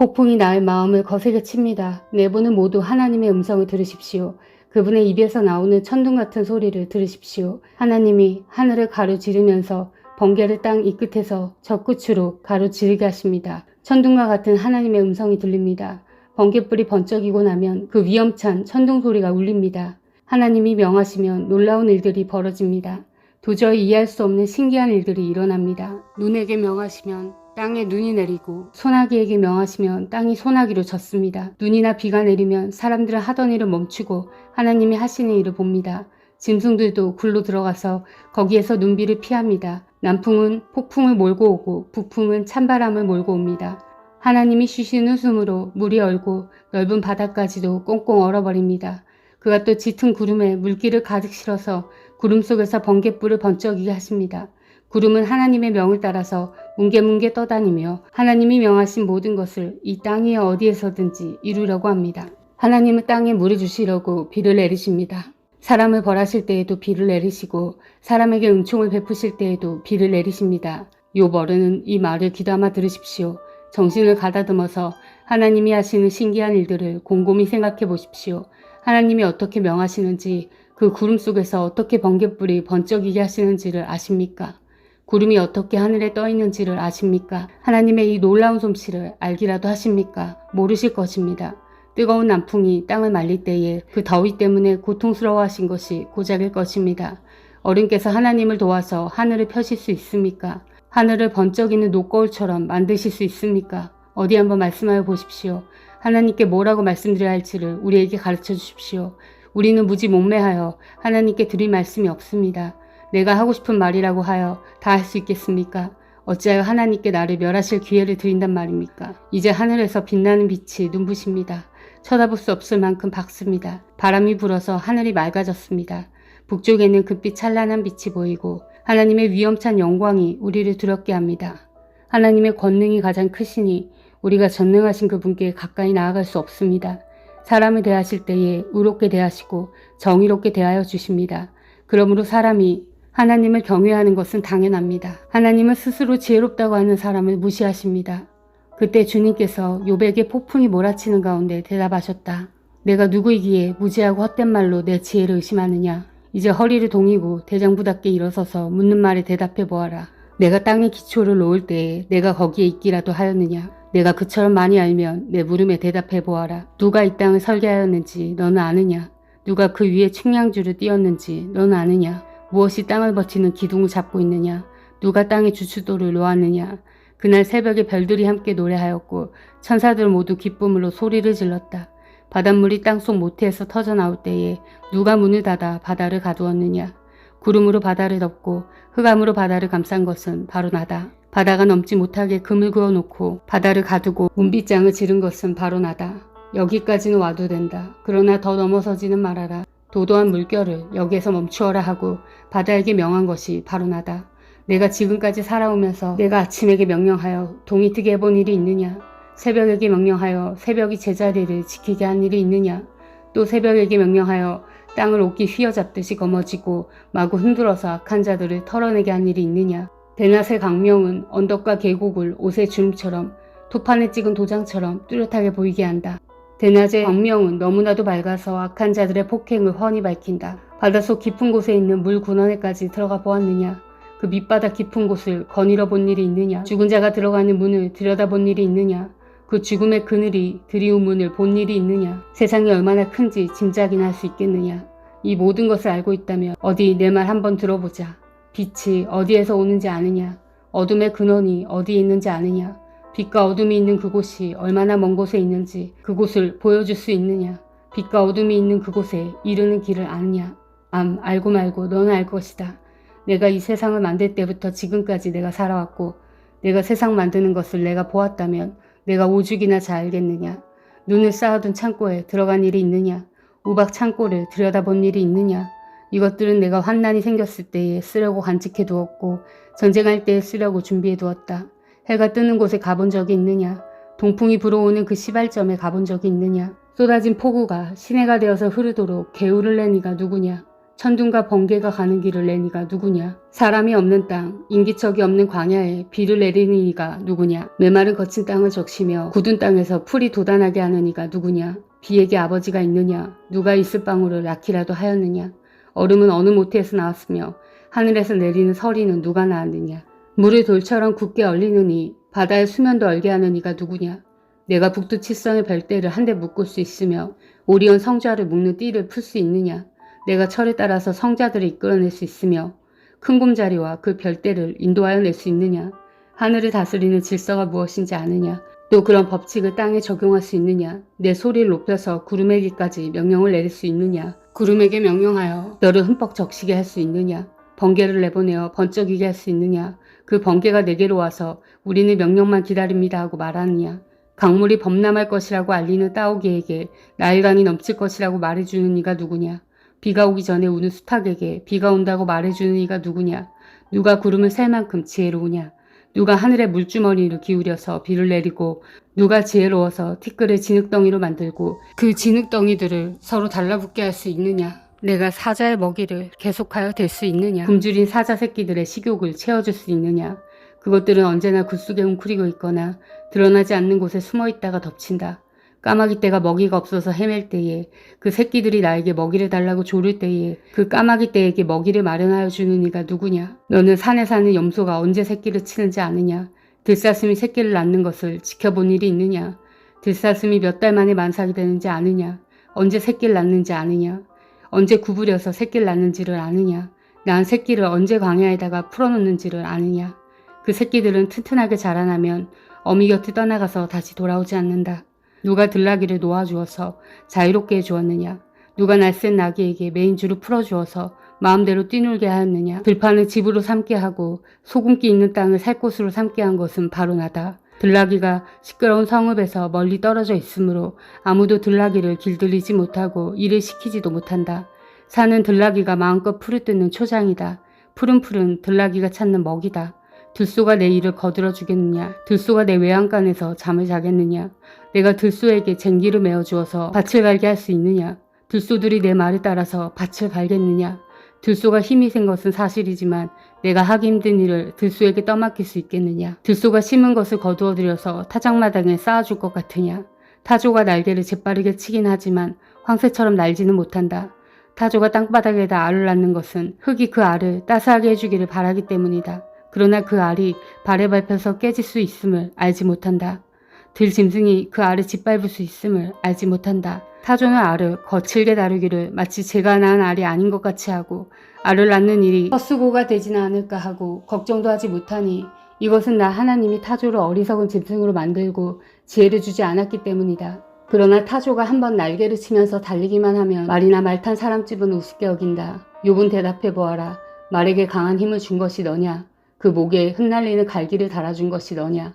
폭풍이 나의 마음을 거세게 칩니다. 내부는 모두 하나님의 음성을 들으십시오. 그분의 입에서 나오는 천둥 같은 소리를 들으십시오. 하나님이 하늘을 가로지르면서 번개를 땅 이 끝에서 저 끝으로 가로지르게 하십니다. 천둥과 같은 하나님의 음성이 들립니다. 번개불이 번쩍이고 나면 그 위험찬 천둥 소리가 울립니다. 하나님이 명하시면 놀라운 일들이 벌어집니다. 도저히 이해할 수 없는 신기한 일들이 일어납니다. 눈에게 명하시면 땅에 눈이 내리고 소나기에게 명하시면 땅이 소나기로 젖습니다. 눈이나 비가 내리면 사람들은 하던 일을 멈추고 하나님이 하시는 일을 봅니다. 짐승들도 굴로 들어가서 거기에서 눈비를 피합니다. 남풍은 폭풍을 몰고 오고 북풍은 찬바람을 몰고 옵니다. 하나님이 쉬시는 숨으로 물이 얼고 넓은 바다까지도 꽁꽁 얼어버립니다. 그가 또 짙은 구름에 물기를 가득 실어서 구름 속에서 번갯불을 번쩍이게 하십니다. 구름은 하나님의 명을 따라서 뭉게뭉게 떠다니며 하나님이 명하신 모든 것을 이 땅 위에 어디에서든지 이루려고 합니다. 하나님은 땅에 물을 주시려고 비를 내리십니다. 사람을 벌하실 때에도 비를 내리시고 사람에게 은총을 베푸실 때에도 비를 내리십니다. 욥 어른은 이 말을 귀담아 들으십시오. 정신을 가다듬어서 하나님이 하시는 신기한 일들을 곰곰이 생각해 보십시오. 하나님이 어떻게 명하시는지, 그 구름 속에서 어떻게 번갯불이 번쩍이게 하시는지를 아십니까? 구름이 어떻게 하늘에 떠 있는지를 아십니까? 하나님의 이 놀라운 솜씨를 알기라도 하십니까? 모르실 것입니다. 뜨거운 남풍이 땅을 말릴 때에 그 더위 때문에 고통스러워하신 것이 고작일 것입니다. 어른께서 하나님을 도와서 하늘을 펴실 수 있습니까? 하늘을 번쩍이는 녹거울처럼 만드실 수 있습니까? 어디 한번 말씀하여 보십시오. 하나님께 뭐라고 말씀드려야 할지를 우리에게 가르쳐 주십시오. 우리는 무지 목매하여 하나님께 드릴 말씀이 없습니다. 내가 하고 싶은 말이라고 하여 다 할 수 있겠습니까? 어찌하여 하나님께 나를 멸하실 기회를 드린단 말입니까? 이제 하늘에서 빛나는 빛이 눈부십니다. 쳐다볼 수 없을 만큼 밝습니다. 바람이 불어서 하늘이 맑아졌습니다. 북쪽에는 금빛 찬란한 빛이 보이고 하나님의 위엄찬 영광이 우리를 두렵게 합니다. 하나님의 권능이 가장 크시니 우리가 전능하신 그분께 가까이 나아갈 수 없습니다. 사람을 대하실 때에 의롭게 대하시고 정의롭게 대하여 주십니다. 그러므로 사람이 하나님을 경외하는 것은 당연합니다. 하나님은 스스로 지혜롭다고 하는 사람을 무시하십니다. 그때 주님께서 욥에게 폭풍이 몰아치는 가운데 대답하셨다. 내가 누구이기에 무지하고 헛된 말로 내 지혜를 의심하느냐. 이제 허리를 동이고 대장부답게 일어서서 묻는 말에 대답해 보아라. 내가 땅의 기초를 놓을 때에 내가 거기에 있기라도 하였느냐. 내가 그처럼 많이 알면 내 물음에 대답해 보아라. 누가 이 땅을 설계하였는지 너는 아느냐. 누가 그 위에 측량줄을 띄었는지 너는 아느냐. 무엇이 땅을 버티는 기둥을 잡고 있느냐. 누가 땅의 주춧돌을 놓았느냐. 그날 새벽에 별들이 함께 노래하였고 천사들 모두 기쁨으로 소리를 질렀다. 바닷물이 땅속 모태에서 터져나올 때에 누가 문을 닫아 바다를 가두었느냐. 구름으로 바다를 덮고 흑암으로 바다를 감싼 것은 바로 나다. 바다가 넘지 못하게 금을 그어놓고 바다를 가두고 문빗장을 지른 것은 바로 나다. 여기까지는 와도 된다. 그러나 더 넘어서지는 말아라. 도도한 물결을 여기에서 멈추어라 하고 바다에게 명한 것이 바로 나다. 내가 지금까지 살아오면서 내가 아침에게 명령하여 동이 트게 해본 일이 있느냐. 새벽에게 명령하여 새벽이 제자리를 지키게 한 일이 있느냐. 또 새벽에게 명령하여 땅을 옷기 휘어잡듯이 거머쥐고 마구 흔들어서 악한 자들을 털어내게 한 일이 있느냐. 대낮의 강명은 언덕과 계곡을 옷의 주름처럼 토판에 찍은 도장처럼 뚜렷하게 보이게 한다. 대낮의 광명은 너무나도 밝아서 악한 자들의 폭행을 훤히 밝힌다. 바닷속 깊은 곳에 있는 물 군원에까지 들어가 보았느냐. 그 밑바닥 깊은 곳을 거닐어 본 일이 있느냐. 죽은 자가 들어가는 문을 들여다본 일이 있느냐. 그 죽음의 그늘이 드리운 문을 본 일이 있느냐. 세상이 얼마나 큰지 짐작이나 할 수 있겠느냐. 이 모든 것을 알고 있다면 어디 내 말 한번 들어보자. 빛이 어디에서 오는지 아느냐. 어둠의 근원이 어디에 있는지 아느냐. 빛과 어둠이 있는 그곳이 얼마나 먼 곳에 있는지 그곳을 보여줄 수 있느냐. 빛과 어둠이 있는 그곳에 이르는 길을 아느냐. 알고 말고 너는 알 것이다. 내가 이 세상을 만들 때부터 지금까지 내가 살아왔고 내가 세상 만드는 것을 내가 보았다면 내가 오죽이나 잘 알겠느냐. 눈을 쌓아둔 창고에 들어간 일이 있느냐. 우박 창고를 들여다본 일이 있느냐. 이것들은 내가 환난이 생겼을 때에 쓰려고 간직해 두었고 전쟁할 때에 쓰려고 준비해 두었다. 해가 뜨는 곳에 가본 적이 있느냐. 동풍이 불어오는 그 시발점에 가본 적이 있느냐. 쏟아진 폭우가 시내가 되어서 흐르도록 개울을 낸 이가 누구냐. 천둥과 번개가 가는 길을 낸 이가 누구냐? 사람이 없는 땅, 인기척이 없는 광야에 비를 내리는 이가 누구냐? 메마른 거친 땅을 적시며 굳은 땅에서 풀이 돋아나게 하는 이가 누구냐? 비에게 아버지가 있느냐? 누가 있을 방울을 낳기라도 하였느냐? 얼음은 어느 모태에서 나왔으며 하늘에서 내리는 서리는 누가 낳았느냐? 물을 돌처럼 굳게 얼리는 이, 바다의 수면도 얼게 하는 이가 누구냐? 내가 북두 칠성의 별대를 한데 묶을 수 있으며 오리온 성좌를 묶는 띠를 풀 수 있느냐? 내가 철에 따라서 성자들을 이끌어낼 수 있으며 큰 곰자리와 그 별대를 인도하여 낼 수 있느냐? 하늘을 다스리는 질서가 무엇인지 아느냐? 또 그런 법칙을 땅에 적용할 수 있느냐? 내 소리를 높여서 구름에게까지 명령을 내릴 수 있느냐? 구름에게 명령하여 너를 흠뻑 적시게 할 수 있느냐? 번개를 내보내어 번쩍이게 할 수 있느냐? 그 번개가 내게로 와서 우리는 명령만 기다립니다 하고 말하느냐? 강물이 범람할 것이라고 알리는 따오기에게 나일강이 넘칠 것이라고 말해주는 이가 누구냐? 비가 오기 전에 우는 수탉에게 비가 온다고 말해주는 이가 누구냐? 누가 구름을 셀 만큼 지혜로우냐? 누가 하늘의 물주머니를 기울여서 비를 내리고 누가 지혜로워서 티끌을 진흙덩이로 만들고 그 진흙덩이들을 서로 달라붙게 할 수 있느냐? 내가 사자의 먹이를 계속하여 댈 수 있느냐? 굶주린 사자 새끼들의 식욕을 채워줄 수 있느냐? 그것들은 언제나 굴속에 웅크리고 있거나 드러나지 않는 곳에 숨어 있다가 덮친다. 까마귀 떼가 먹이가 없어서 헤맬 때에 그 새끼들이 나에게 먹이를 달라고 조를 때에 그 까마귀 떼에게 먹이를 마련하여 주는 이가 누구냐? 너는 산에 사는 염소가 언제 새끼를 치는지 아느냐? 들사슴이 새끼를 낳는 것을 지켜본 일이 있느냐? 들사슴이 몇 달 만에 만삭이 되는지 아느냐? 언제 새끼를 낳는지 아느냐? 언제 구부려서 새끼를 낳는지를 아느냐? 낳은 새끼를 언제 광야에다가 풀어놓는지를 아느냐? 그 새끼들은 튼튼하게 자라나면 어미 곁을 떠나가서 다시 돌아오지 않는다. 누가 들나귀를 놓아주어서 자유롭게 해주었느냐? 누가 날쌘 나귀에게 메인줄을 풀어주어서 마음대로 뛰놀게 하였느냐? 들판을 집으로 삼게 하고 소금기 있는 땅을 살 곳으로 삼게 한 것은 바로 나다. 들나귀가 시끄러운 성읍에서 멀리 떨어져 있으므로 아무도 들나귀를 길들이지 못하고 일을 시키지도 못한다. 산은 들나귀가 마음껏 풀을 뜯는 초장이다. 푸른 풀은 들나귀가 찾는 먹이다. 들소가 내 일을 거들어 주겠느냐? 들소가 내 외양간에서 잠을 자겠느냐? 내가 들소에게 쟁기를 메어 주어서 밭을 갈게 할 수 있느냐? 들소들이 내 말을 따라서 밭을 갈겠느냐? 들소가 힘이 센 것은 사실이지만 내가 하기 힘든 일을 들소에게 떠맡길 수 있겠느냐? 들소가 심은 것을 거두어 들여서 타작마당에 쌓아줄 것 같으냐? 타조가 날개를 재빠르게 치긴 하지만 황새처럼 날지는 못한다. 타조가 땅바닥에다 알을 낳는 것은 흙이 그 알을 따스하게 해주기를 바라기 때문이다. 그러나 그 알이 발에 밟혀서 깨질 수 있음을 알지 못한다. 들짐승이 그 알을 짓밟을 수 있음을 알지 못한다. 타조는 알을 거칠게 다루기를 마치 제가 낳은 알이 아닌 것 같이 하고 알을 낳는 일이 헛수고가 되지는 않을까 하고 걱정도 하지 못하니 이것은 나 하나님이 타조를 어리석은 짐승으로 만들고 지혜를 주지 않았기 때문이다. 그러나 타조가 한번 날개를 치면서 달리기만 하면 말이나 말 탄 사람집은 우습게 여긴다. 욥은 대답해 보아라. 말에게 강한 힘을 준 것이 너냐? 그 목에 흩날리는 갈기를 달아준 것이 너냐?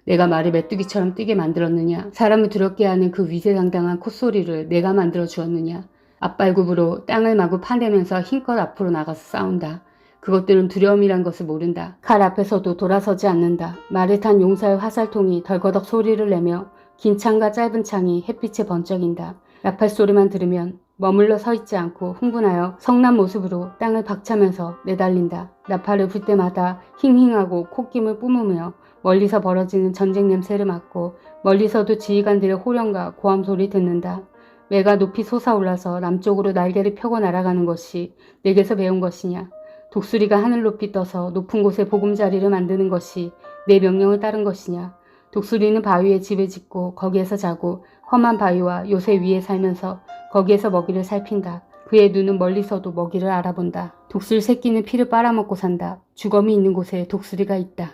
내가 말을 메뚜기처럼 뛰게 만들었느냐? 사람을 두렵게 하는 그 위세당당한 콧소리를 내가 만들어 주었느냐? 앞발굽으로 땅을 마구 파내면서 힘껏 앞으로 나가서 싸운다. 그것들은 두려움이란 것을 모른다. 칼 앞에서도 돌아서지 않는다. 말을 탄 용사의 화살통이 덜거덕 소리를 내며 긴 창과 짧은 창이 햇빛에 번쩍인다. 나팔 소리만 들으면 머물러 서 있지 않고 흥분하여 성난 모습으로 땅을 박차면서 내달린다. 나팔을 불 때마다 힝힝하고 콧김을 뿜으며 멀리서 벌어지는 전쟁 냄새를 맡고 멀리서도 지휘관들의 호령과 고함 소리 듣는다. 매가 높이 솟아올라서 남쪽으로 날개를 펴고 날아가는 것이 내게서 배운 것이냐? 독수리가 하늘 높이 떠서 높은 곳에 보금자리를 만드는 것이 내 명령을 따른 것이냐? 독수리는 바위에 집을 짓고 거기에서 자고 험한 바위와 요새 위에 살면서 거기에서 먹이를 살핀다. 그의 눈은 멀리서도 먹이를 알아본다. 독수리 새끼는 피를 빨아먹고 산다. 주검이 있는 곳에 독수리가 있다.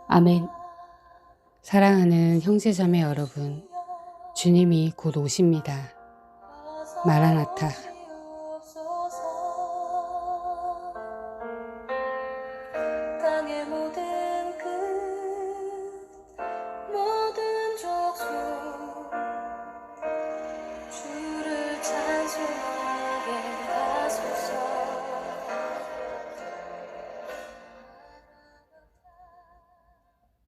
아멘. 사랑하는 형제자매 여러분, 주님이 곧 오십니다. 마라나타.